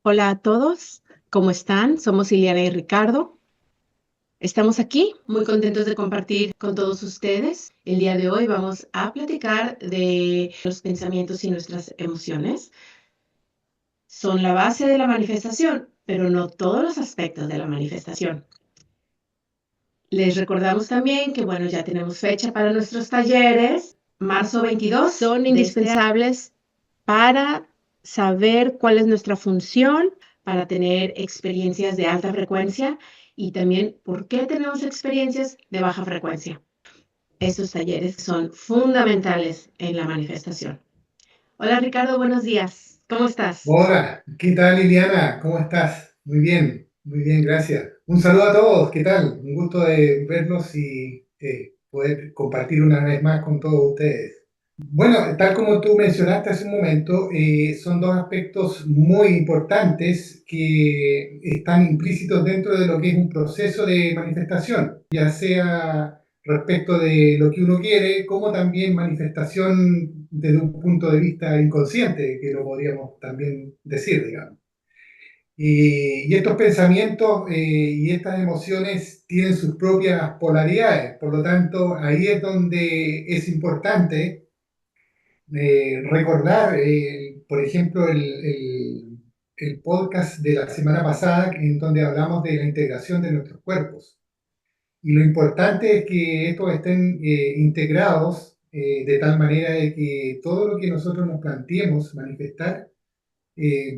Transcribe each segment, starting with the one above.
Hola a todos, ¿cómo están? Somos Ileana y Ricardo. Estamos aquí muy contentos de compartir con todos ustedes. El día de hoy vamos a platicar de los pensamientos y nuestras emociones. Son la base de la manifestación, pero no todos los aspectos de la manifestación. Les recordamos también que, bueno, ya tenemos fecha para nuestros talleres. Marzo 22 son indispensables para saber cuál es nuestra función, para tener experiencias de alta frecuencia y también por qué tenemos experiencias de baja frecuencia. Estos talleres son fundamentales en la manifestación. Hola Ricardo, buenos días. ¿Cómo estás? Hola, ¿qué tal Liliana? ¿Cómo estás? Muy bien, gracias. Un saludo a todos, ¿qué tal? Un gusto de verlos y poder compartir una vez más con todos ustedes. Bueno, tal como tú mencionaste hace un momento, son dos aspectos muy importantes que están implícitos dentro de lo que es un proceso de manifestación, ya sea respecto de lo que uno quiere, como también manifestación desde un punto de vista inconsciente, que lo podríamos también decir, digamos. Y estos pensamientos y estas emociones tienen sus propias polaridades, por lo tanto, ahí es donde es importante recordar, por ejemplo, el podcast de la semana pasada, en donde hablamos de la integración de nuestros cuerpos. Y lo importante es que estos estén integrados de tal manera de que todo lo que nosotros nos planteemos manifestar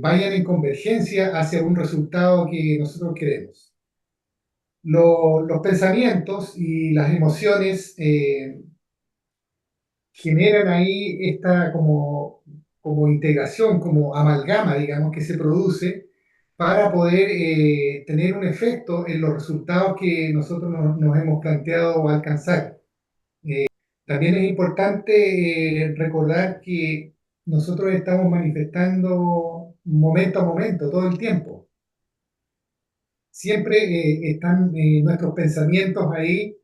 vayan en convergencia hacia un resultado que nosotros queremos. Los pensamientos y las emociones generan ahí esta como integración, como amalgama, digamos, que se produce para poder tener un efecto en los resultados que nosotros nos hemos planteado alcanzar. También es importante recordar que nosotros estamos manifestando momento a momento, todo el tiempo. Siempre están nuestros pensamientos ahí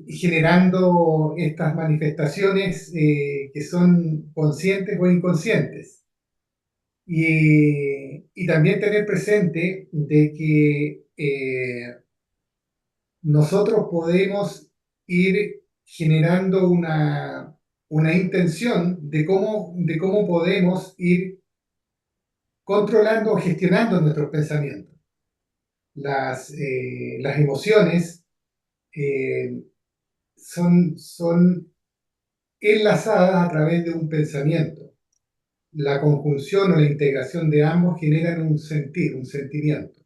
generando estas manifestaciones que son conscientes o inconscientes. Y también tener presente de que nosotros podemos ir generando una intención de cómo podemos ir controlando o gestionando nuestros pensamientos. Las emociones eh, son enlazadas a través de un pensamiento. La conjunción o la integración de ambos generan un sentir, un sentimiento.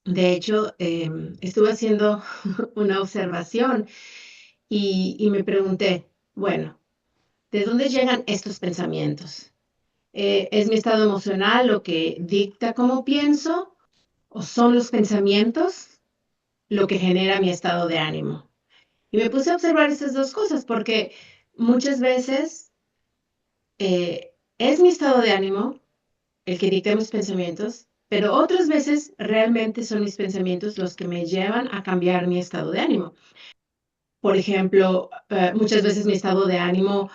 De hecho, estuve haciendo una observación y me pregunté, bueno, ¿de dónde llegan estos pensamientos? ¿Es mi estado emocional lo que dicta cómo pienso o son los pensamientos lo que genera mi estado de ánimo? Y me puse a observar esas dos cosas porque muchas veces es mi estado de ánimo el que dicta mis pensamientos, pero otras veces realmente son mis pensamientos los que me llevan a cambiar mi estado de ánimo. Por ejemplo, muchas veces mi estado de ánimo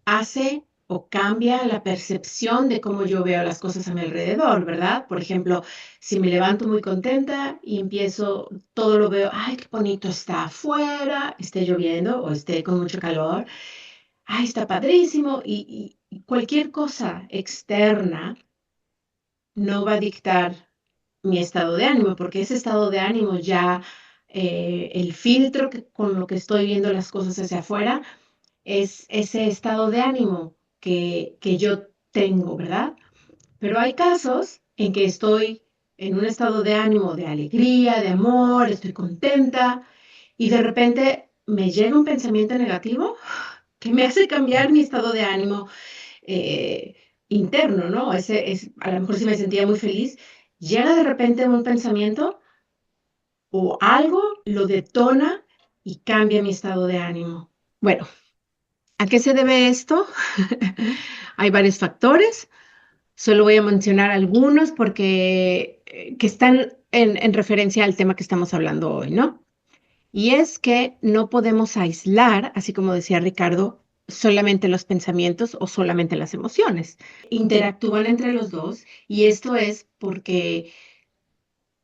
hace o cambia la percepción de cómo yo veo las cosas a mi alrededor, ¿verdad? Por ejemplo, si me levanto muy contenta y empiezo, todo lo veo, ay, qué bonito está afuera, esté lloviendo o esté con mucho calor, ay, está padrísimo, y cualquier cosa externa no va a dictar mi estado de ánimo, porque ese estado de ánimo ya, el filtro con lo que estoy viendo las cosas hacia afuera, es ese estado de ánimo que yo tengo, ¿verdad? Pero hay casos en que estoy en un estado de ánimo de alegría, de amor, estoy contenta y de repente me llega un pensamiento negativo que me hace cambiar mi estado de ánimo eh, interno, ¿no? A lo mejor si me sentía muy feliz, llega de repente un pensamiento o algo lo detona y cambia mi estado de ánimo. Bueno, ¿a qué se debe esto? Hay varios factores, solo voy a mencionar algunos porque que están en referencia al tema que estamos hablando hoy, ¿no? Y es que no podemos aislar, así como decía Ricardo, solamente los pensamientos o solamente las emociones. Interactúan entre los dos y esto es porque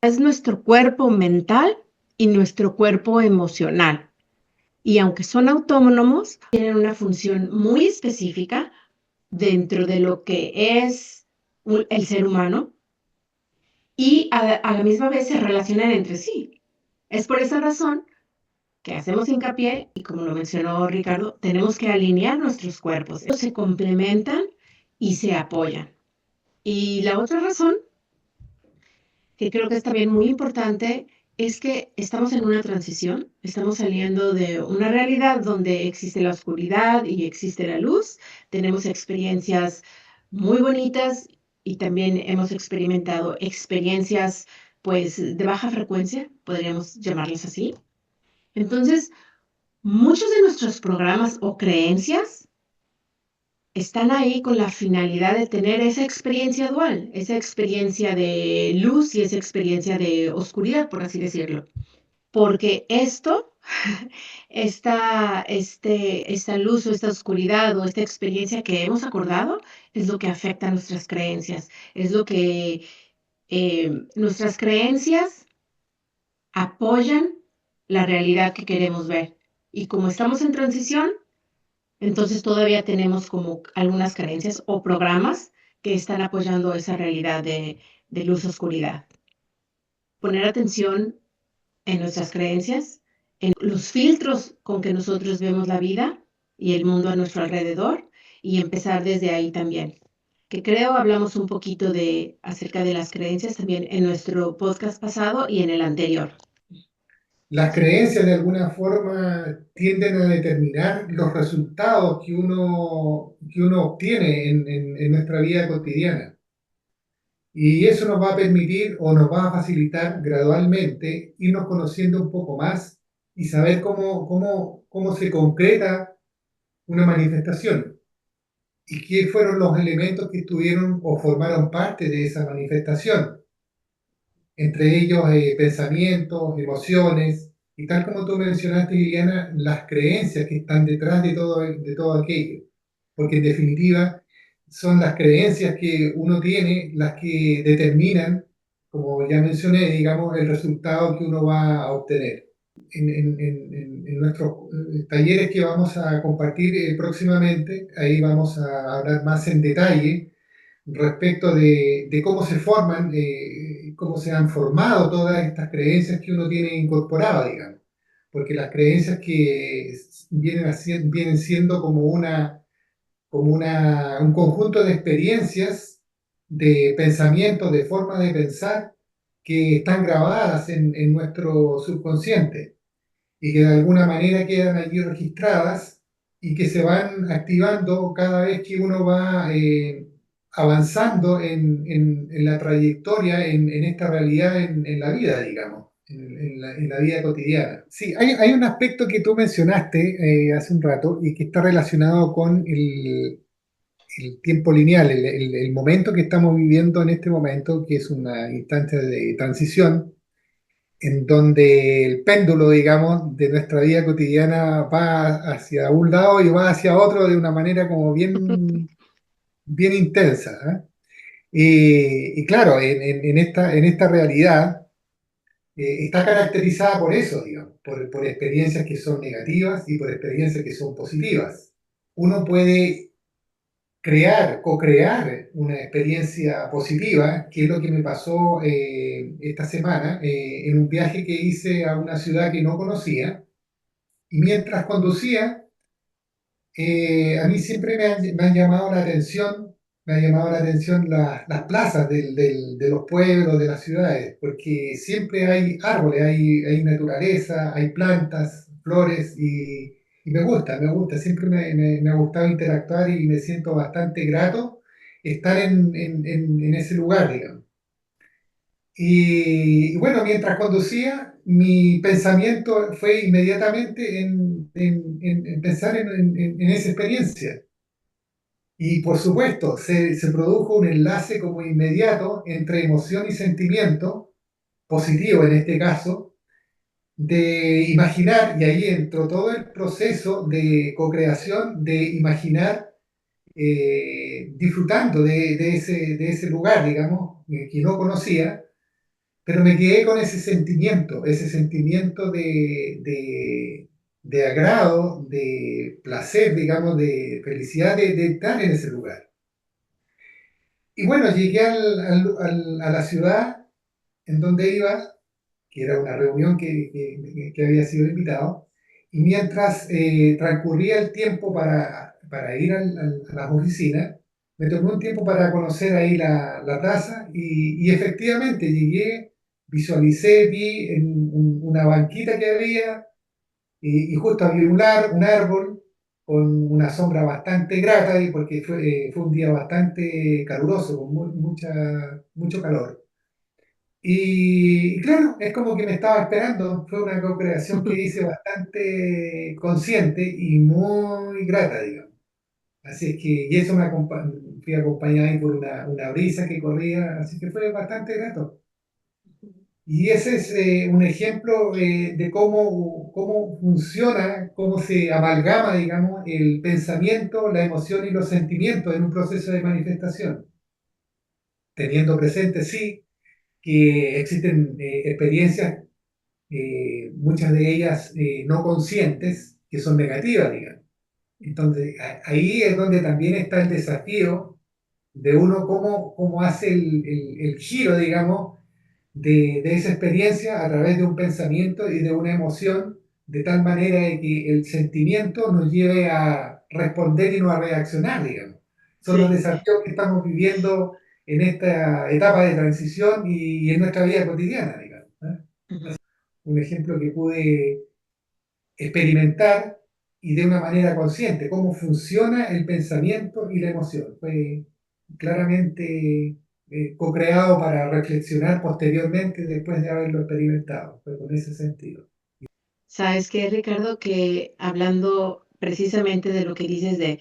es nuestro cuerpo mental y nuestro cuerpo emocional. Y aunque son autónomos, tienen una función muy específica dentro de lo que es el ser humano y a la misma vez se relacionan entre sí. Es por esa razón que hacemos hincapié, y como lo mencionó Ricardo, tenemos que alinear nuestros cuerpos. Ellos se complementan y se apoyan. Y la otra razón, que creo que es también muy importante, es que estamos en una transición, estamos saliendo de una realidad donde existe la oscuridad y existe la luz, tenemos experiencias muy bonitas y también hemos experimentado experiencias pues de baja frecuencia, podríamos llamarlas así. Entonces, muchos de nuestros programas o creencias están ahí con la finalidad de tener esa experiencia dual, esa experiencia de luz y esa experiencia de oscuridad, por así decirlo. Porque esto, esta luz o esta oscuridad o esta experiencia que hemos acordado es lo que afecta a nuestras creencias, es lo que nuestras creencias apoyan la realidad que queremos ver. Y como estamos en transición, entonces todavía tenemos como algunas creencias o programas que están apoyando esa realidad de luz-oscuridad. Poner atención en nuestras creencias, en los filtros con que nosotros vemos la vida y el mundo a nuestro alrededor y empezar desde ahí también. Que creo hablamos un poquito de acerca de las creencias también en nuestro podcast pasado y en el anterior. Las creencias de alguna forma tienden a determinar los resultados que uno obtiene en nuestra vida cotidiana. Y eso nos va a permitir o nos va a facilitar gradualmente irnos conociendo un poco más y saber cómo se concreta una manifestación y qué fueron los elementos que estuvieron o formaron parte de esa manifestación, entre ellos pensamientos, emociones, y tal como tú mencionaste, Liliana, las creencias que están detrás de todo aquello, porque en definitiva son las creencias que uno tiene las que determinan, como ya mencioné, digamos, el resultado que uno va a obtener. En nuestros talleres que vamos a compartir próximamente, ahí vamos a hablar más en detalle respecto de cómo se forman, cómo se han formado todas estas creencias que uno tiene incorporadas, digamos. Porque las creencias que vienen siendo un conjunto de experiencias, de pensamientos, de formas de pensar que están grabadas en nuestro subconsciente y que de alguna manera quedan allí registradas y que se van activando cada vez que uno va avanzando en la trayectoria, en esta realidad, en la vida, digamos, en la vida cotidiana. Sí, hay un aspecto que tú mencionaste hace un rato y que está relacionado con el tiempo lineal, el momento que estamos viviendo en este momento, que es una instancia de transición en donde el péndulo, digamos, de nuestra vida cotidiana va hacia un lado y va hacia otro de una manera como bien intensa. ¿Eh? Y claro, en esta realidad está caracterizada por eso, digamos, por experiencias que son negativas y por experiencias que son positivas. Uno puede co-crear una experiencia positiva, que es lo que me pasó esta semana en un viaje que hice a una ciudad que no conocía. Y mientras conducía, a mí siempre me han llamado la atención, me han llamado la atención las plazas de los pueblos, de las ciudades, porque siempre hay árboles, hay naturaleza, hay plantas, flores, y me gusta, siempre me ha gustado interactuar y me siento bastante grato estar en ese lugar, digamos. Y bueno, mientras conducía, mi pensamiento fue inmediatamente en pensar en esa experiencia. Y por supuesto, se produjo un enlace como inmediato entre emoción y sentimiento, positivo en este caso, de imaginar, y ahí entró todo el proceso de co-creación, de imaginar disfrutando de ese lugar, digamos, que no conocía, pero me quedé con ese sentimiento de agrado, de placer, digamos, de felicidad de estar en ese lugar. Y bueno, llegué a la ciudad en donde iba, que era una reunión que había sido invitado, y mientras transcurría el tiempo para ir a las oficinas, me tomé un tiempo para conocer ahí la plaza y efectivamente llegué, visualicé, vi en una banquita que había y justo había un árbol con una sombra bastante grata y porque fue un día bastante caluroso, con mucho calor. Y claro, es como que me estaba esperando. Fue una co-creación que hice bastante consciente y muy grata, digamos. Así es que, y eso fui acompañado ahí por una brisa que corría, así que fue bastante grato. Y ese es un ejemplo de cómo funciona, cómo se amalgama, digamos, el pensamiento, la emoción y los sentimientos en un proceso de manifestación. Teniendo presente, sí, que existen experiencias muchas de ellas no conscientes, que son negativas, digamos. Entonces, ahí es donde también está el desafío de uno cómo hace el giro, digamos, de esa experiencia a través de un pensamiento y de una emoción, de tal manera de que el sentimiento nos lleve a responder y no a reaccionar, digamos. Son los Sí. desafíos que estamos viviendo en esta etapa de transición y en nuestra vida cotidiana, digamos. Ujú. Un ejemplo que pude experimentar y de una manera consciente cómo funciona el pensamiento y la emoción. Fue claramente co-creado para reflexionar posteriormente después de haberlo experimentado. Fue con ese sentido. ¿Sabes qué, Ricardo? Que hablando precisamente de lo que dices de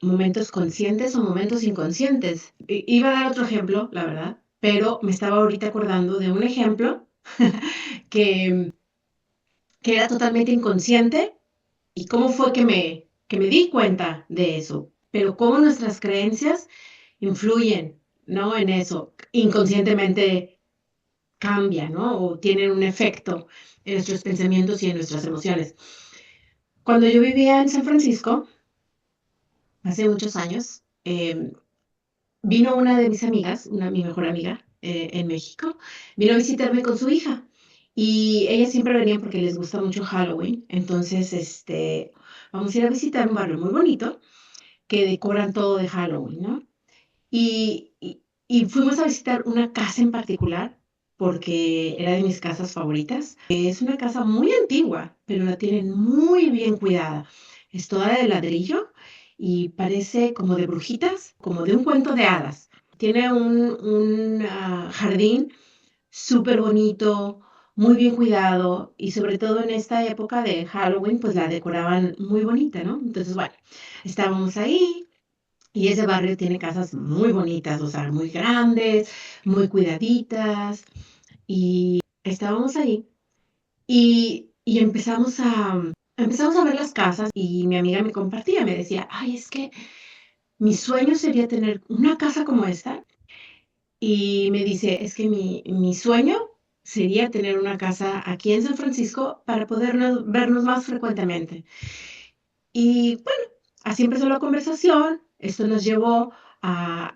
momentos conscientes o momentos inconscientes. Iba a dar otro ejemplo, la verdad, pero me estaba ahorita acordando de un ejemplo que, que era totalmente inconsciente y cómo fue que me di cuenta de eso, pero cómo nuestras creencias influyen, ¿no? En eso, inconscientemente cambian, ¿no? O tienen un efecto en nuestros pensamientos y en nuestras emociones. Cuando yo vivía en San Francisco, hace muchos años, vino una de mis amigas, mi mejor amiga en México, vino a visitarme con su hija. Y ellas siempre venían porque les gusta mucho Halloween. Entonces, vamos a ir a visitar un barrio muy bonito que decoran todo de Halloween, ¿no? Y fuimos a visitar una casa en particular porque era de mis casas favoritas. Es una casa muy antigua, pero la tienen muy bien cuidada. Es toda de ladrillo y parece como de brujitas, como de un cuento de hadas. Tiene un jardín súper bonito, muy bien cuidado y sobre todo en esta época de Halloween, pues la decoraban muy bonita, ¿no? Entonces, bueno, estábamos ahí, y ese barrio tiene casas muy bonitas, o sea, muy grandes, muy cuidaditas. Y estábamos ahí y empezamos a ver las casas y mi amiga me compartía, me decía, ay, es que mi sueño sería tener una casa como esta. Y me dice, es que mi sueño sería tener una casa aquí en San Francisco para podernos vernos más frecuentemente. Y bueno, así empezó la conversación. Esto nos llevó a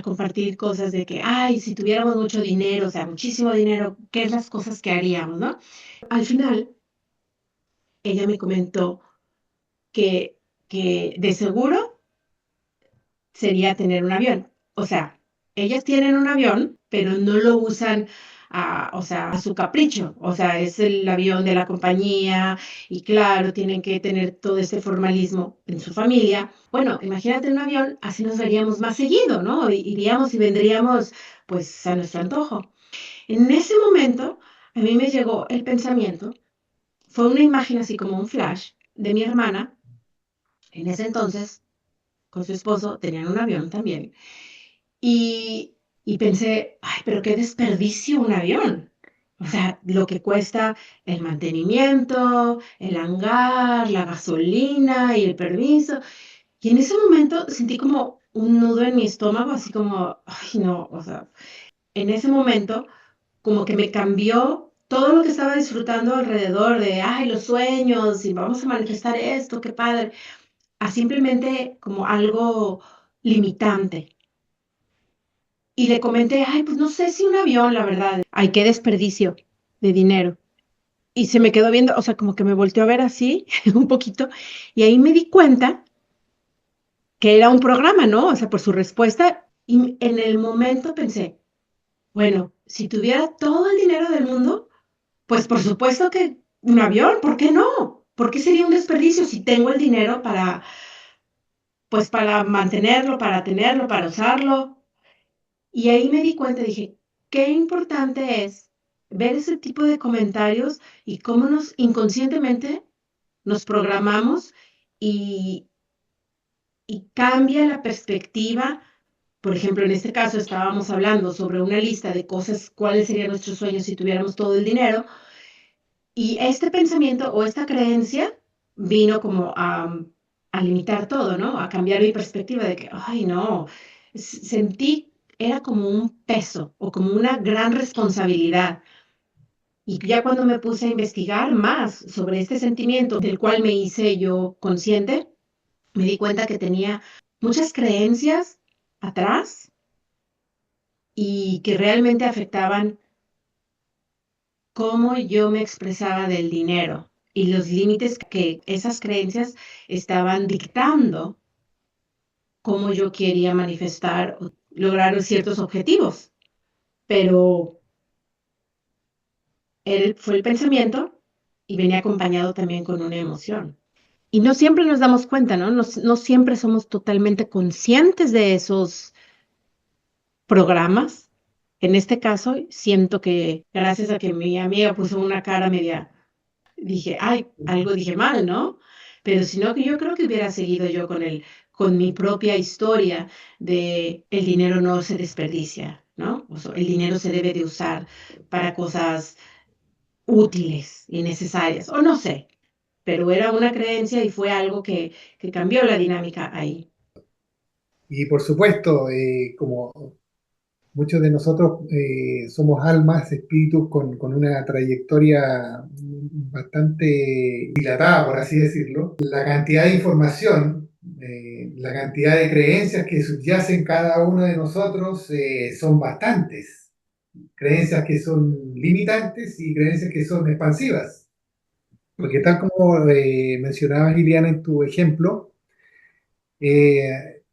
compartir cosas de que, ay, si tuviéramos mucho dinero, o sea, muchísimo dinero, ¿qué es las cosas que haríamos, no? Al final, ella me comentó que, que de seguro sería tener un avión. O sea, ellas tienen un avión, pero no lo usan o sea, a su capricho. O sea, es el avión de la compañía y claro, tienen que tener todo ese formalismo en su familia. Bueno, imagínate un avión, así nos veríamos más seguido, ¿no? Iríamos y vendríamos pues a nuestro antojo. En ese momento, a mí me llegó el pensamiento, fue una imagen así como un flash de mi hermana, en ese entonces, con su esposo, tenían un avión también. Y, y pensé, ay, pero qué desperdicio un avión. O sea, lo que cuesta el mantenimiento, el hangar, la gasolina y el permiso. Y en ese momento sentí como un nudo en mi estómago, así como, ay, no, o sea, en ese momento como que me cambió todo lo que estaba disfrutando alrededor de, ay, los sueños y vamos a manifestar esto, qué padre, a simplemente como algo limitante. Y le comenté, ay, pues no sé si un avión, la verdad. Ay, qué desperdicio de dinero. Y se me quedó viendo, o sea, como que me volteó a ver así un poquito. Y ahí me di cuenta que era un programa, ¿no? O sea, por su respuesta. Y en el momento pensé, bueno, si tuviera todo el dinero del mundo, pues por supuesto que un avión, ¿por qué no? ¿Por qué sería un desperdicio si tengo el dinero para, pues para mantenerlo, para tenerlo, para usarlo? Y ahí me di cuenta, dije, qué importante es ver ese tipo de comentarios y cómo nos inconscientemente nos programamos y, y cambia la perspectiva. Por ejemplo, en este caso estábamos hablando sobre una lista de cosas, cuáles serían nuestros sueños si tuviéramos todo el dinero. Y este pensamiento o esta creencia vino como a limitar todo, ¿no? A cambiar mi perspectiva de que, ay, no, sentí, era como un peso o como una gran responsabilidad. Y ya cuando me puse a investigar más sobre este sentimiento del cual me hice yo consciente, me di cuenta que tenía muchas creencias atrás y que realmente afectaban cómo yo me expresaba del dinero y los límites que esas creencias estaban dictando cómo yo quería manifestar o lograr ciertos objetivos. Pero fue el pensamiento y venía acompañado también con una emoción. Y no siempre nos damos cuenta, ¿no? No, no siempre somos totalmente conscientes de esos programas. En este caso, siento que gracias a que mi amiga puso una cara media, dije, ay, algo dije mal, ¿no? Pero si no, que yo creo que hubiera seguido yo con mi propia historia de el dinero no se desperdicia, ¿no? O sea, el dinero se debe de usar para cosas útiles y necesarias, o no sé, pero era una creencia y fue algo que cambió la dinámica ahí. Y por supuesto, como muchos de nosotros somos almas, espíritus con una trayectoria bastante dilatada, por así decirlo. La cantidad de información, la cantidad de creencias que subyacen cada uno de nosotros son bastantes. Creencias que son limitantes y creencias que son expansivas. Porque tal como mencionabas, Liliana, en tu ejemplo,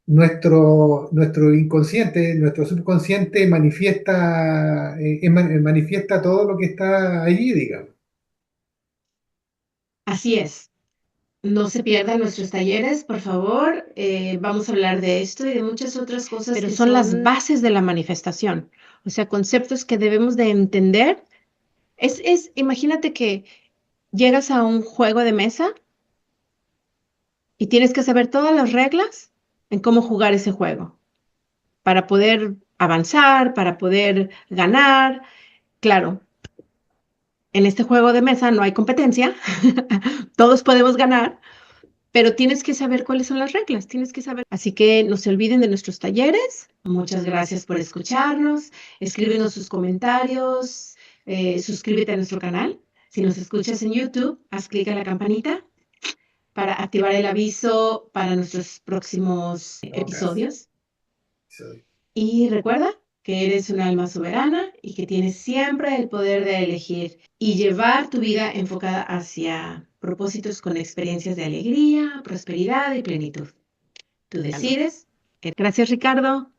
nuestro inconsciente, nuestro subconsciente manifiesta todo lo que está allí, digamos. Así es. No se pierdan nuestros talleres, por favor. Vamos a hablar de esto y de muchas otras cosas, pero son las bases de la manifestación, o sea, conceptos que debemos de entender. Imagínate que llegas a un juego de mesa y tienes que saber todas las reglas en cómo jugar ese juego para poder avanzar, para poder ganar. Claro, en este juego de mesa no hay competencia, todos podemos ganar, pero tienes que saber cuáles son las reglas, tienes que saber. Así que no se olviden de nuestros talleres. Muchas gracias por escucharnos. Escríbenos sus comentarios, suscríbete a nuestro canal. Si nos escuchas en YouTube, haz clic en la campanita para activar el aviso para nuestros próximos No, gracias. episodios. Y recuerda que eres un alma soberana y que tienes siempre el poder de elegir y llevar tu vida enfocada hacia propósitos con experiencias de alegría, prosperidad y plenitud. Tú decides. Gracias, Ricardo.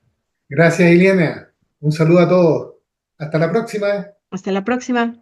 Gracias, Ileana. Un saludo a todos. Hasta la próxima. Hasta la próxima.